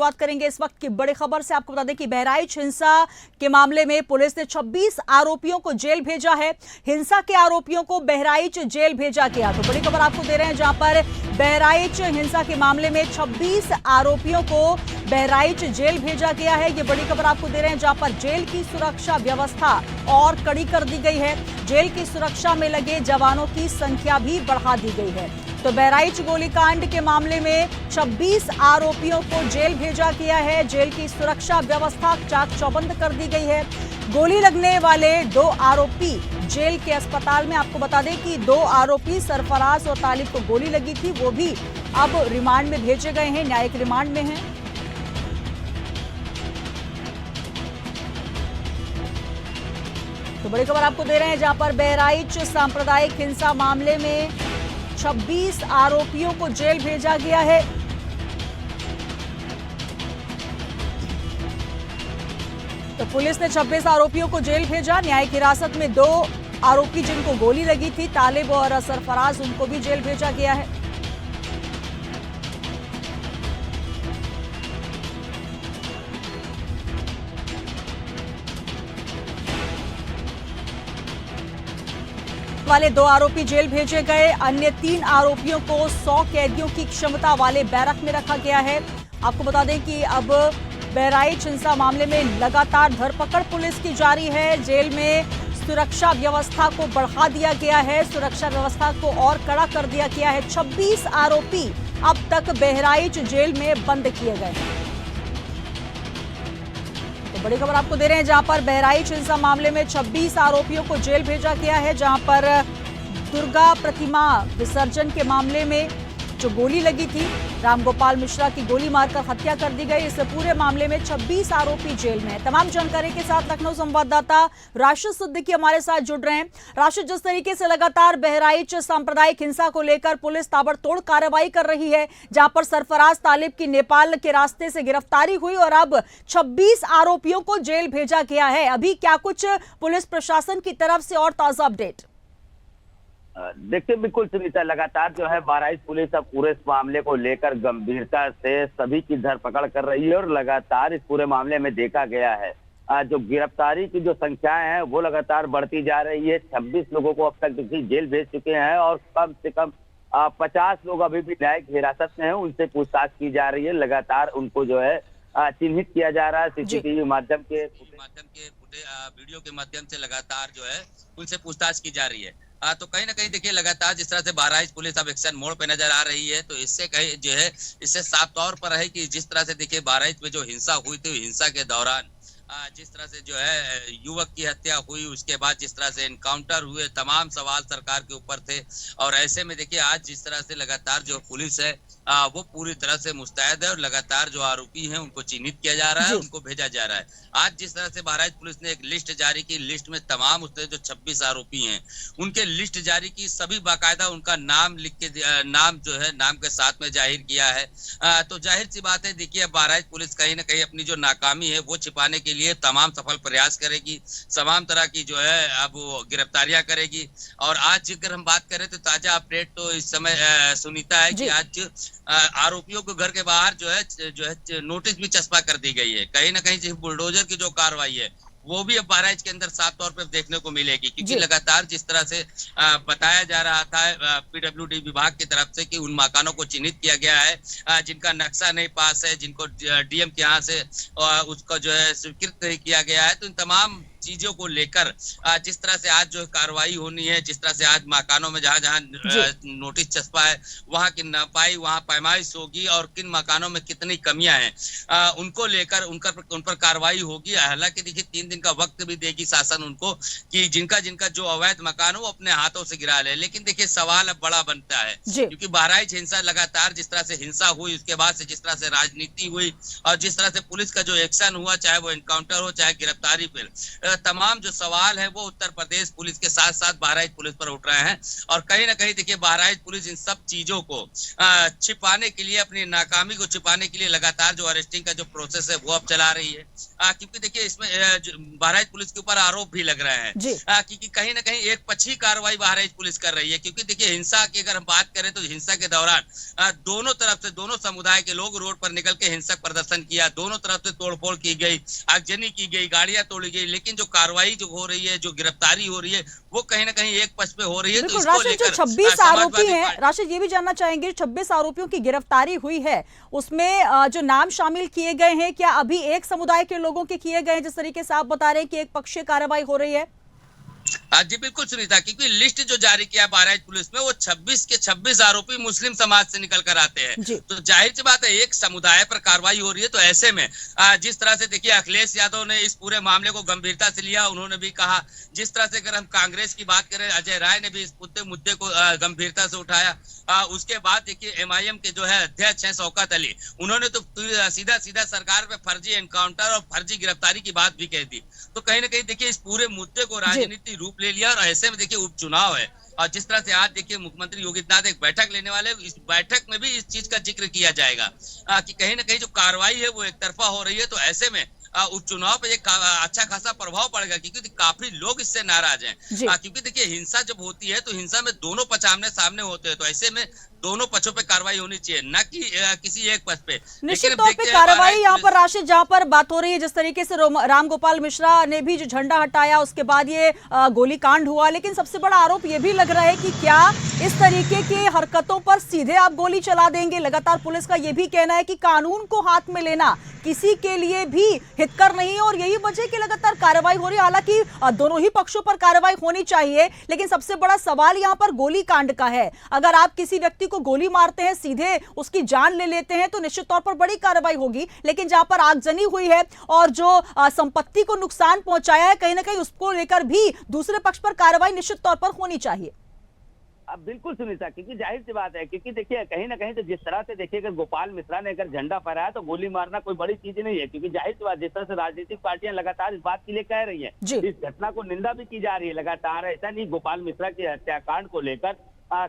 शुरुआत करेंगे इस वक्त की बड़ी खबर से। आपको बता दें कि बहराइच हिंसा के मामले में पुलिस ने 26 आरोपियों को जेल भेजा है। हिंसा के आरोपियों को बहराइच जेल भेजा गया। तो बड़ी खबर आपको दे रहे हैं, जहां पर बहराइच हिंसा के मामले में 26 आरोपियों को बहराइच जेल भेजा गया है। ये बड़ी खबर आपको दे रहे हैं, जहां पर जेल की सुरक्षा व्यवस्था और कड़ी कर दी गई है। जेल की सुरक्षा में लगे जवानों की संख्या भी बढ़ा दी गई है। तो बहराइच गोलीकांड के मामले में 26 आरोपियों को जेल भेजा गया है। जेल की सुरक्षा व्यवस्था चाक चौबंद कर दी गई है। गोली लगने वाले 2 आरोपी जेल के अस्पताल में। आपको बता दें कि 2 आरोपी सरफराज और तालिब को गोली लगी थी, वो भी अब रिमांड में भेजे गए हैं, न्यायिक रिमांड में हैं। तो बड़ी खबर आपको दे रहे हैं, जहां पर बहराइच सांप्रदायिक हिंसा मामले में 26 आरोपियों को जेल भेजा गया है। तो पुलिस ने 26 आरोपियों को जेल भेजा। न्यायिक हिरासत में 2 आरोपी जिनको गोली लगी थी, तालिब और सरफराज, उनको भी जेल भेजा गया है। वाले 2 आरोपी जेल भेजे गए। अन्य 3 आरोपियों को 100 कैदियों की क्षमता वाले बैरक में रखा गया है। आपको बता दें कि अब बहराइच हिंसा मामले में लगातार धरपकड़ पुलिस की जारी है। जेल में सुरक्षा व्यवस्था को बढ़ा दिया गया है, सुरक्षा व्यवस्था को और कड़ा कर दिया गया है। 26 आरोपी अब तक बहराइच जेल में बंद किए गए हैं। तो बड़ी खबर आपको दे रहे हैं, जहां पर बहराइच हिंसा मामले में 26 आरोपियों को जेल भेजा गया है। जहां पर दुर्गा प्रतिमा विसर्जन के मामले में जो गोली लगी थी, रामगोपाल मिश्रा की गोली मारकर हत्या कर दी गई। इस पूरे मामले में 26 आरोपी जेल में है। तमाम जानकारी के साथ लखनऊ संवाददाता राशिद सिद्दीकी हमारे साथ जुड़ रहे हैं। राशिद, जिस तरीके से लगातार बहराइच सांप्रदायिक हिंसा को लेकर पुलिस ताबड़तोड़ कार्रवाई कर रही है, जहां पर सरफराज तालिब की नेपाल के रास्ते से गिरफ्तारी हुई और अब 26 आरोपियों को जेल भेजा गया है, अभी क्या कुछ पुलिस प्रशासन की तरफ से और ताजा अपडेट? देखिए, बिल्कुल सुनीता, लगातार जो है बहराइच पुलिस अब पूरे इस मामले को लेकर गंभीरता से सभी की धरपकड़ कर रही है और लगातार इस पूरे मामले में देखा गया है जो गिरफ्तारी की जो संख्याएं हैं वो लगातार बढ़ती जा रही है। 26 लोगों को अब तक देखिए जेल भेज चुके हैं और कम से कम 50 लोग अभी भी न्यायिक हिरासत में हैं, उनसे पूछताछ की जा रही है। लगातार उनको जो है चिन्हित किया जा रहा है सीसीटीवी माध्यम के वीडियो के माध्यम से लगातार जो है उनसे पूछताछ की जा रही है। तो कहीं ना कहीं देखिए लगातार जिस तरह से बहराइच पुलिस अब एक्शन मोड पे नजर आ रही है, तो इससे कहीं जो है इससे साफ तौर पर है कि जिस तरह से देखिए बहराइच में जो हिंसा हुई थी, हिंसा के दौरान जिस तरह से जो है युवक की हत्या हुई, उसके बाद जिस तरह से एनकाउंटर हुए, तमाम सवाल सरकार के ऊपर थे। और ऐसे में देखिए आज जिस तरह से लगातार जो पुलिस है वो पूरी तरह से मुस्तैद है और लगातार जो आरोपी हैं उनको चिन्हित किया जा रहा है, उनको भेजा जा रहा है। आज जिस तरह से बहराइच पुलिस ने एक लिस्ट जारी की, लिस्ट में तमाम उसके जो 26 आरोपी हैं उनके लिस्ट जारी की, सभी बाकायदा उनका नाम लिख के नाम जो है नाम के साथ में जाहिर किया है। तो जाहिर सी बात है, देखिए बहराइच पुलिस कहीं ना कहीं अपनी जो नाकामी है वो छिपाने के लिए तमाम सफल प्रयास करेगी, तमाम तरह की जो है अब वो गिरफ्तारियां करेगी। और आज अगर हम बात करें तो ताजा अपडेट तो इस समय सुनीता है कि आज आरोपियों को घर के बाहर जो है नोटिस भी चस्पा कर दी गई है। कहीं ना कहीं बुलडोजर की जो कार्रवाई है वो भी अब बहराइच के अंदर साफ तौर पर देखने को मिलेगी, क्योंकि लगातार जिस तरह से बताया जा रहा था पीडब्ल्यूडी विभाग की तरफ से कि उन मकानों को चिन्हित किया गया है जिनका नक्शा नहीं पास है, जिनको डीएम के यहाँ से उसका जो है स्वीकृत नहीं किया गया है। तो इन तमाम चीजों को लेकर जिस तरह से आज जो कार्रवाई होनी है, जिस तरह से आज मकानों में जहां जहां नोटिस चस्पा है वहां की नपाई वहां पैमाइश होगी और किन मकानों में कितनी कमियां हैं उनको लेकर उन पर कार्रवाई होगी। हालांकि देखिए 3 दिन का वक्त भी देगी शासन उनको कि जिनका जिनका जो अवैध मकान हो अपने हाथों से गिरा ले। लेकिन देखिए सवाल अब बड़ा बनता है, क्योंकि बहराइच हिंसा लगातार जिस तरह से हिंसा हुई, उसके बाद से जिस तरह से राजनीति हुई और जिस तरह से पुलिस का जो एक्शन हुआ, चाहे वो एनकाउंटर हो चाहे गिरफ्तारी पे, तमाम जो सवाल है वो उत्तर प्रदेश पुलिस के साथ साथ बहराइच पुलिस पर उठ रहे हैं। और कहीं ना कहीं देखिए बहराइच पुलिस इन सब चीजों को छिपाने के लिए, अपनी नाकामी को छिपाने के लिए लगातार जो अरेस्टिंग का जो प्रोसेस है वो अब चला रही है। क्योंकि देखिए इसमें बहराइच पुलिस के ऊपर आरोप भी लग रहे हैं क्योंकि कहीं ना कहीं एक पक्षी कार्रवाई बहराइच पुलिस कर रही है। क्योंकि देखिए हिंसा की अगर हम बात करें तो हिंसा के दौरान दोनों तरफ से, दोनों समुदाय के लोग रोड पर निकल के हिंसक प्रदर्शन किया, दोनों तरफ से तोड़फोड़ की गई, आगजनी की गई, गाड़ियां तोड़ी गई। लेकिन जो कार्रवाई जो हो रही है, जो गिरफ्तारी हो रही है, वो कहीं ना कहीं एक पक्ष पे हो रही है। तो इसको लेकर 26 आरोपी हैं, राशिद ये भी जानना चाहेंगे 26 आरोपियों की गिरफ्तारी हुई है, उसमें जो नाम शामिल किए गए हैं, क्या अभी एक समुदाय के लोगों के किए गए हैं, जिस तरीके से आप बता रहे हैं कि एक पक्षीय कार्रवाई हो रही है? जी बिल्कुल सुनीता, क्योंकि लिस्ट जो जारी किया बहराइच पुलिस में वो 26 के 26 आरोपी मुस्लिम समाज से निकल कर आते हैं। तो जाहिर सी बात है एक समुदाय पर कार्रवाई हो रही है। तो ऐसे में जिस तरह से देखिए अखिलेश यादव ने इस पूरे मामले को गंभीरता से लिया, उन्होंने भी कहा, जिस तरह से अगर हम कांग्रेस की बात करें, अजय राय ने भी इस मुद्दे को गंभीरता से उठाया। उसके बाद देखिए MIM के जो है अध्यक्ष हैं शौकत अली, उन्होंने तो सीधा सीधा सरकार पे फर्जी एनकाउंटर और फर्जी गिरफ्तारी की बात भी कह दी। तो कहीं ना कहीं देखिए इस पूरे मुद्दे को राजनीतिक रूप ले लिया। और ऐसे में देखिए उपचुनाव है और जिस तरह से आज देखिए मुख्यमंत्री योगी आदित्यनाथ एक बैठक लेने वाले, इस बैठक में भी इस चीज का जिक्र किया जाएगा कि कहीं ना कहीं जो कार्रवाई है वो एक तरफा हो रही है। तो ऐसे में उपचुनाव पे एक अच्छा खासा प्रभाव पड़ेगा क्योंकि काफी लोग इससे नाराज हैं। क्योंकि देखिए हिंसा जब होती है तो हिंसा में दोनों पक्ष आमने सामने होते हैं। तो ऐसे में दोनों पक्षों पे कार्रवाई होनी चाहिए, न कि किसी एक पक्ष पे। निश्चित तौर पे कार्रवाई यहाँ पर राशिद जहाँ पर बात हो रही है, जिस तरीके से रामगोपाल मिश्रा ने भी जो झंडा हटाया उसके बाद ये गोलीकांड हुआ, लेकिन सबसे बड़ा आरोप ये भी लग रहा है कि क्या इस तरीके की हरकतों पर सीधे आप गोली चला देंगे? लगातार पुलिस का ये भी कहना है कि कानून को हाथ में लेना किसी के लिए भी हितकर नहीं है और यही वजह कि लगातार कार्रवाई हो रही है। हालांकि दोनों ही पक्षों पर कार्रवाई होनी चाहिए, लेकिन सबसे बड़ा सवाल यहाँ पर गोलीकांड का है। अगर आप किसी व्यक्ति को गोली मारते हैं, सीधे उसकी जान ले लेते हैं, तो निश्चित तौर पर बड़ी कार्रवाई होगी। लेकिन जहां पर आगजनी हुई है और जो संपत्ति को नुकसान पहुंचाया है, कहीं ना कहीं उसको लेकर भी दूसरे पक्ष पर कार्रवाई निश्चित तौर पर होनी चाहिए। अब बिल्कुल सुनीता, क्योंकि जाहिर सी बात है, क्योंकि देखिए कहीं ना कहीं तो जिस तरह से देखिए अगर गोपाल मिश्रा ने अगर झंडा फहराया तो गोली मारना कोई बड़ी चीज नहीं है। क्योंकि जाहिर सी बात, जिस तरह से राजनीतिक पार्टियां लगातार इस बात के लिए कह रही है, इस घटना को निंदा भी की जा रही है लगातार। ऐसा नहीं, गोपाल मिश्रा के हत्याकांड को लेकर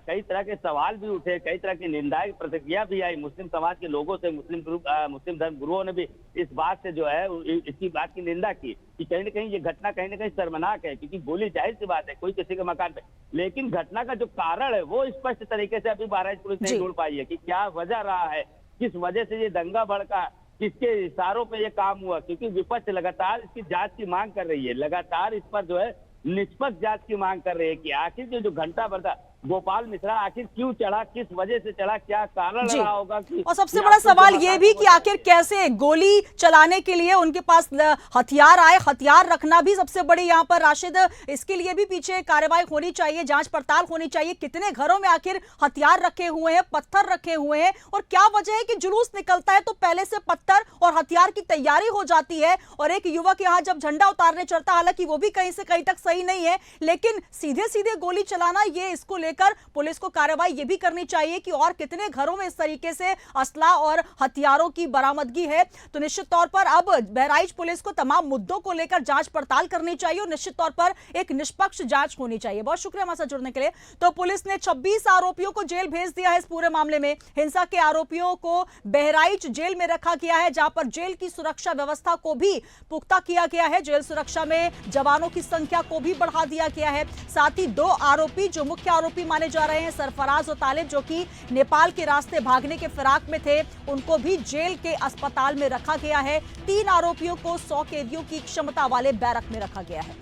कई तरह के सवाल भी उठे, कई तरह की निंदाएं प्रतिक्रिया भी आई मुस्लिम समाज के लोगों से। मुस्लिम धर्म गुरुओं ने भी इस बात से जो है इसकी बात की निंदा की कि कहीं ना कहीं ये घटना कहीं ना कहीं शर्मनाक है। क्योंकि गोली जाहिर सी बात है कोई किसी के मकान पे, लेकिन घटना का जो कारण है वो स्पष्ट तरीके से अभी बहराइच पुलिस नहीं ढूंढ पाई है कि क्या वजह रहा है, किस वजह से ये दंगा भड़का, किसके इशारों पे ये काम हुआ। क्योंकि विपक्ष लगातार इसकी जांच की मांग कर रही है, लगातार इस पर जो है निष्पक्ष जांच की मांग कर रहे हैं कि आखिर जो घंटा भर था गोपाल मिश्रा आखिर क्यों चढ़ा, किस वजह से चढ़ा, क्या कारण रहा होगा और सबसे बड़ा सवाल ये भी कि आखिर कैसे गोली चलाने के लिए उनके पास हथियार आए, हथियार रखना भी सबसे बड़ी यहाँ पर राशिद, इसके लिए भी पीछे कार्रवाई होनी चाहिए, जांच पड़ताल होनी चाहिए। कितने घरों में आखिर हथियार रखे हुए हैं, पत्थर रखे हुए हैं और क्या वजह है कि जुलूस निकलता है तो पहले से पत्थर और हथियार की तैयारी हो जाती है और एक युवक यहाँ जब झंडा उतारने चढ़ता, हालांकि वो भी कहीं से कहीं तक सही नहीं है, लेकिन सीधे सीधे गोली चलाना, ये इसको लेकर पुलिस को कार्रवाई ये भी करनी चाहिए कि और कितने घरों में इस तरीके से असला और हथियारों की बरामदगी है। तो निश्चित तौर पर अब बहराइच पुलिस को तमाम मुद्दों को लेकर जांच पड़ताल करनी चाहिए और निश्चित तौर पर एक निष्पक्ष जांच होनी चाहिए। बहुत शुक्रिया हमारे साथ जुड़ने के लिए। तो पुलिस ने 26 आरोपियों को जेल भेज दिया है। इस पूरे मामले में हिंसा के आरोपियों को बहराइच जेल में रखा गया है, जहां पर जेल की सुरक्षा व्यवस्था को भी पुख्ता किया गया है। जेल सुरक्षा में जवानों की संख्या को भी बढ़ा दिया गया है। साथ ही 2 आरोपी जो मुख्य आरोपी माने जा रहे हैं, सरफराज और तालिब, जो कि नेपाल के रास्ते भागने के फिराक में थे, उनको भी जेल के अस्पताल में रखा गया है। 3 आरोपियों को 100 कैदियों की क्षमता वाले बैरक में रखा गया है।